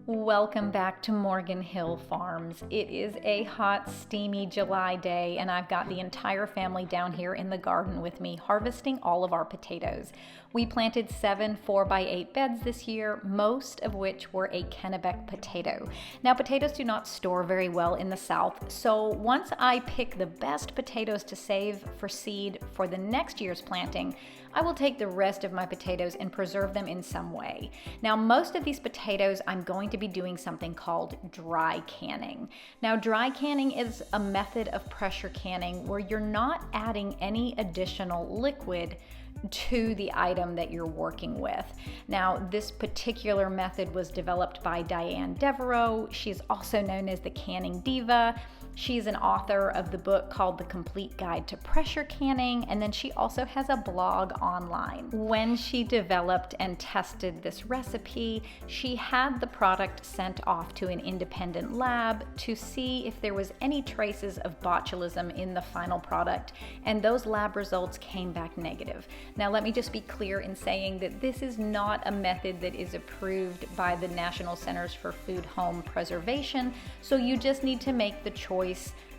Welcome back to Morgan Hill Farms. It is a hot, steamy July day, and I've got the entire family down here in the garden with me harvesting all of our potatoes. We planted 7 4x8 beds this year, most of which were a Kennebec potato. Now, potatoes do not store very well in the South, so once I pick the best potatoes to save for seed for the next year's planting, I will take the rest of my potatoes and preserve them in some way. Now, most of these potatoes I'm going to be doing something called dry canning. Now, dry canning is a method of pressure canning where you're not adding any additional liquid to the item that you're working with. Now, this particular method was developed by Diane Devereaux. She's also known as the Canning Diva. She's an author of the book called The Complete Guide to Pressure Canning, and then she also has a blog online. When she developed and tested this recipe, she had the product sent off to an independent lab to see if there was any traces of botulism in the final product, and those lab results came back negative. Now, let me just be clear in saying that this is not a method that is approved by the National Centers for Food Home Preservation, so you just need to make the choice,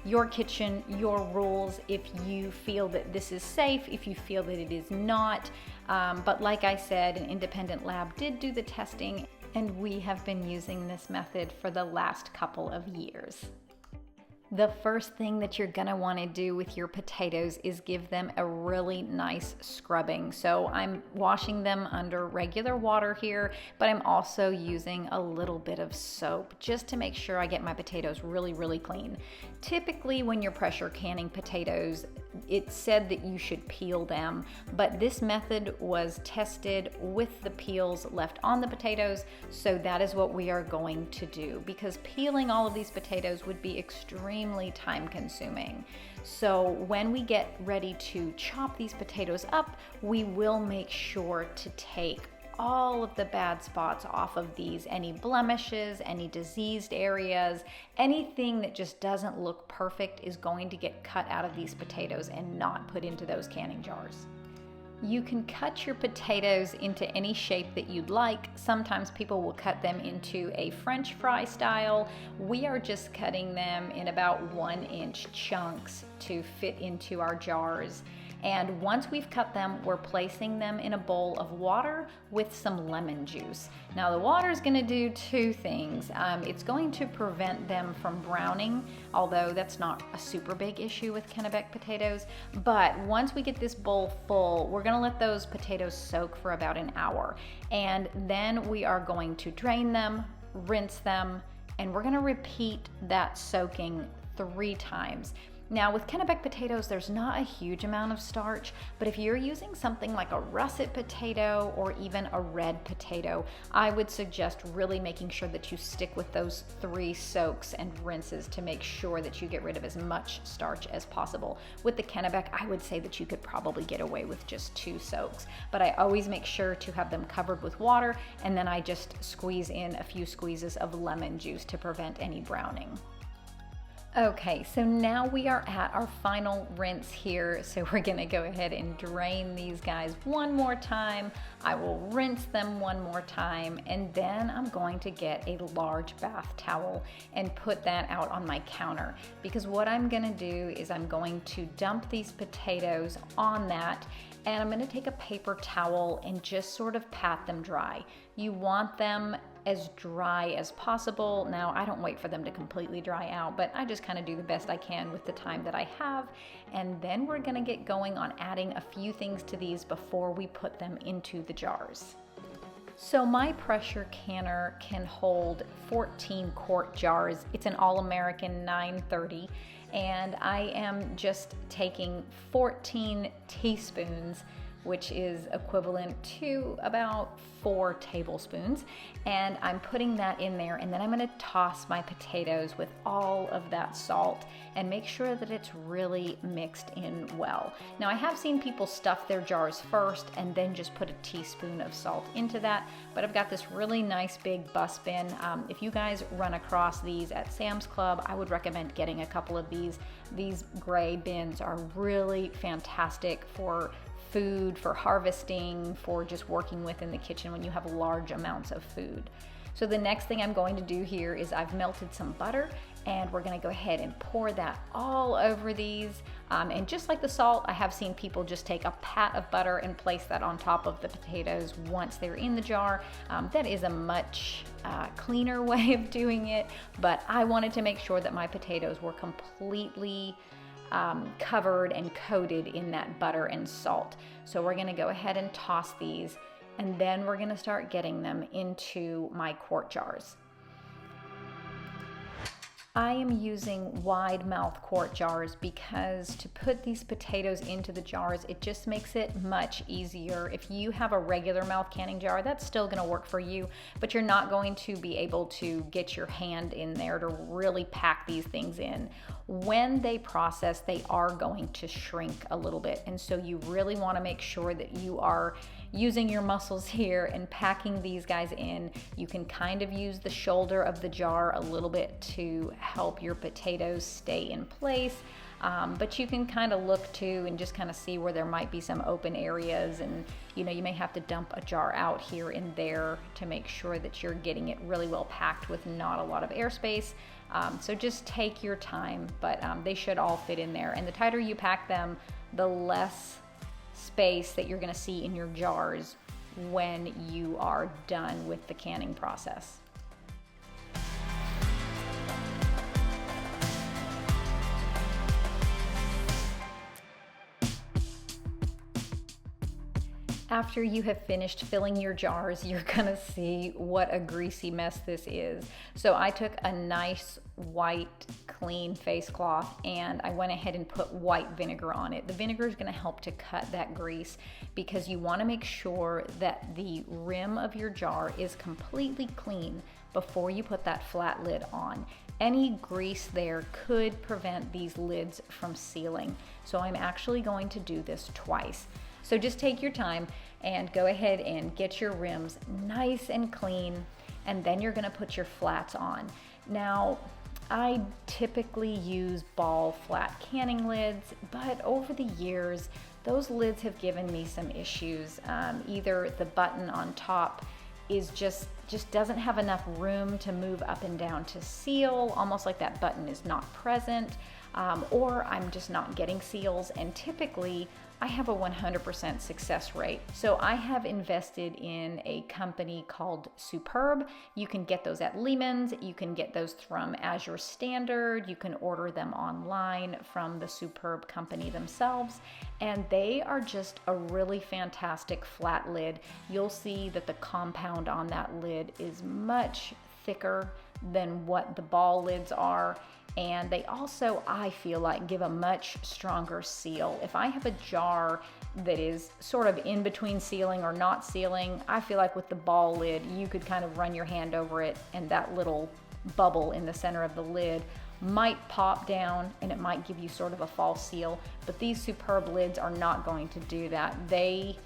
your kitchen, your rules, if you feel that this is safe, if you feel that it is not. But like I said, an independent lab did do the testing, and we have been using this method for the last couple of years. The first thing that you're gonna wanna do with your potatoes is give them a really nice scrubbing. So I'm washing them under regular water here, but I'm also using a little bit of soap just to make sure I get my potatoes really, really clean. Typically, when you're pressure canning potatoes, it said that you should peel them, but this method was tested with the peels left on the potatoes, so that is what we are going to do, because peeling all of these potatoes would be extremely time consuming. So when we get ready to chop these potatoes up, we will make sure to take all of the bad spots off of these, any blemishes, any diseased areas, anything that just doesn't look perfect is going to get cut out of these potatoes and not put into those canning jars. You can cut your potatoes into any shape that you'd like. Sometimes people will cut them into a French fry style. We are just cutting them in about 1-inch chunks to fit into our jars. And once we've cut them, we're placing them in a bowl of water with some lemon juice. Now, the water is going to do two things. It's going to prevent them from browning, although that's not a super big issue with Kennebec potatoes. But once we get this bowl full, we're going to let those potatoes soak for about an hour. And then we are going to drain them, rinse them, and we're going to repeat that soaking 3 times. Now, with Kennebec potatoes, there's not a huge amount of starch, but if you're using something like a russet potato or even a red potato, I would suggest really making sure that you stick with those 3 soaks and rinses to make sure that you get rid of as much starch as possible. With the Kennebec, I would say that you could probably get away with just 2 soaks, but I always make sure to have them covered with water, and then I just squeeze in a few squeezes of lemon juice to prevent any browning. Okay, so now we are at our final rinse here. So we're gonna go ahead and drain these guys one more time. I will rinse them one more time, and then I'm going to get a large bath towel and put that out on my counter, because what I'm gonna do is I'm going to dump these potatoes on that, and I'm gonna take a paper towel and just sort of pat them dry. You want them as dry as possible. Now, I don't wait for them to completely dry out, but I just kind of do the best I can with the time that I have. And then we're gonna get going on adding a few things to these before we put them into the jars. So my pressure canner can hold 14 quart jars. It's an All-American 930, and I am just taking 14 teaspoons, which is equivalent to about 4 tablespoons, and I'm putting that in there, and then I'm going to toss my potatoes with all of that salt and make sure that it's really mixed in well. Now, I have seen people stuff their jars first and then just put a teaspoon of salt into that, but I've got this really nice big bus bin. If you guys run across these at Sam's Club, I would recommend getting a couple of these. These gray bins are really fantastic for food, for harvesting, for just working with in the kitchen when you have large amounts of food. So the next thing I'm going to do here is I've melted some butter, and we're gonna go ahead and pour that all over these. And just like the salt, I have seen people just take a pat of butter and place that on top of the potatoes once they're in the jar. That is a much cleaner way of doing it, but I wanted to make sure that my potatoes were completely covered and coated in that butter and salt. So we're gonna go ahead and toss these, and then we're gonna start getting them into my quart jars. I am using wide mouth quart jars because to put these potatoes into the jars, it just makes it much easier. If you have a regular mouth canning jar, that's still gonna work for you, but you're not going to be able to get your hand in there to really pack these things in. When they process, they are going to shrink a little bit, and so you really wanna make sure that you are using your muscles here and packing these guys in. You can kind of use the shoulder of the jar a little bit to help your potatoes stay in place, but you can kind of look too and just kind of see where there might be some open areas, and you may have to dump a jar out here and there to make sure that you're getting it really well packed with not a lot of airspace. So just take your time, but they should all fit in there, and the tighter you pack them, the less space that you're going to see in your jars when you are done with the canning process. After you have finished filling your jars, you're gonna see what a greasy mess this is. So I took a nice white clean face cloth and I went ahead and put white vinegar on it. The vinegar is gonna help to cut that grease because you wanna make sure that the rim of your jar is completely clean before you put that flat lid on. Any grease there could prevent these lids from sealing. So I'm actually going to do this twice. So just take your time and go ahead and get your rims nice and clean, and then you're gonna put your flats on. Now, I typically use ball flat canning lids, but over the years, those lids have given me some issues. Either the button on top is just doesn't have enough room to move up and down to seal, almost like that button is not present, or I'm just not getting seals, and typically I have a 100% success rate. So I have invested in a company called Superb. You can get those at Lehman's, you can get those from Azure Standard, you can order them online from the Superb company themselves, and they are just a really fantastic flat lid. You'll see that the compound on that lid is much thicker than what the ball lids are, and they also, I feel like, give a much stronger seal. If I have a jar that is sort of in between sealing or not sealing, I feel like with the ball lid, you could kind of run your hand over it and that little bubble in the center of the lid might pop down and it might give you sort of a false seal, but these Superb lids are not going to do that. They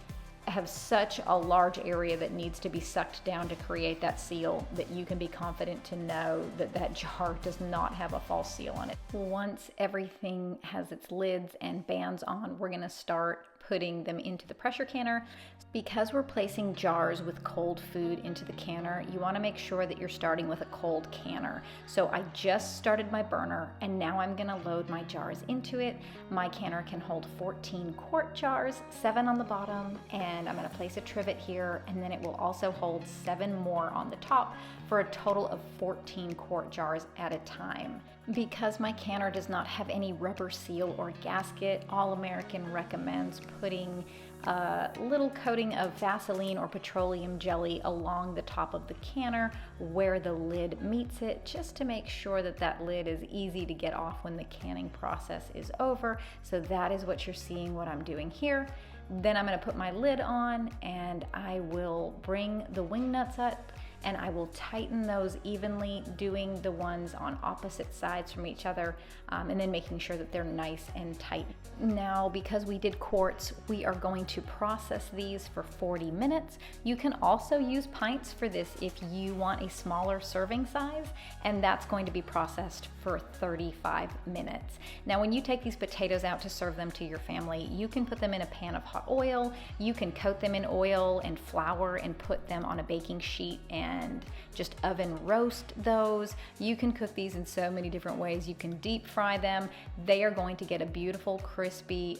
have such a large area that needs to be sucked down to create that seal that you can be confident to know that that jar does not have a false seal on it. Once everything has its lids and bands on, we're gonna start putting them into the pressure canner. Because we're placing jars with cold food into the canner, you want to make sure that you're starting with a cold canner. So I just started my burner and now I'm going to load my jars into it. My canner can hold 14 quart jars, 7 on the bottom, and I'm going to place a trivet here, and then it will also hold 7 more on the top for a total of 14 quart jars at a time. Because my canner does not have any rubber seal or gasket, All American recommends putting a little coating of Vaseline or petroleum jelly along the top of the canner where the lid meets it, just to make sure that that lid is easy to get off when the canning process is over. So that is what you're seeing what I'm doing here. Then I'm going to put my lid on and I will bring the wing nuts up and I will tighten those evenly, doing the ones on opposite sides from each other, and then making sure that they're nice and tight. Now, because we did quarts, we are going to process these for 40 minutes. You can also use pints for this if you want a smaller serving size, and that's going to be processed for 35 minutes. Now, when you take these potatoes out to serve them to your family, you can put them in a pan of hot oil, you can coat them in oil and flour and put them on a baking sheet and and just oven roast those. You can cook these in so many different ways. You can deep fry them. They are going to get a beautiful, crispy,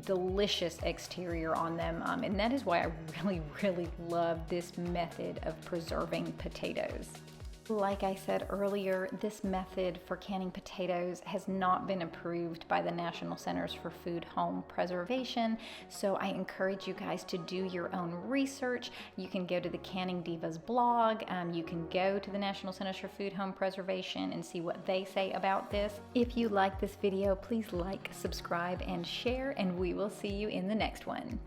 delicious exterior on them, and that is why I really love this method of preserving potatoes. Like I said earlier, this method for canning potatoes has not been approved by the National Centers for Food Home Preservation, so I encourage you guys to do your own research. You can go to the Canning Divas blog, you can go to the National Centers for Food Home Preservation and see what they say about this. If you like this video, please like, subscribe, and share, and we will see you in the next one.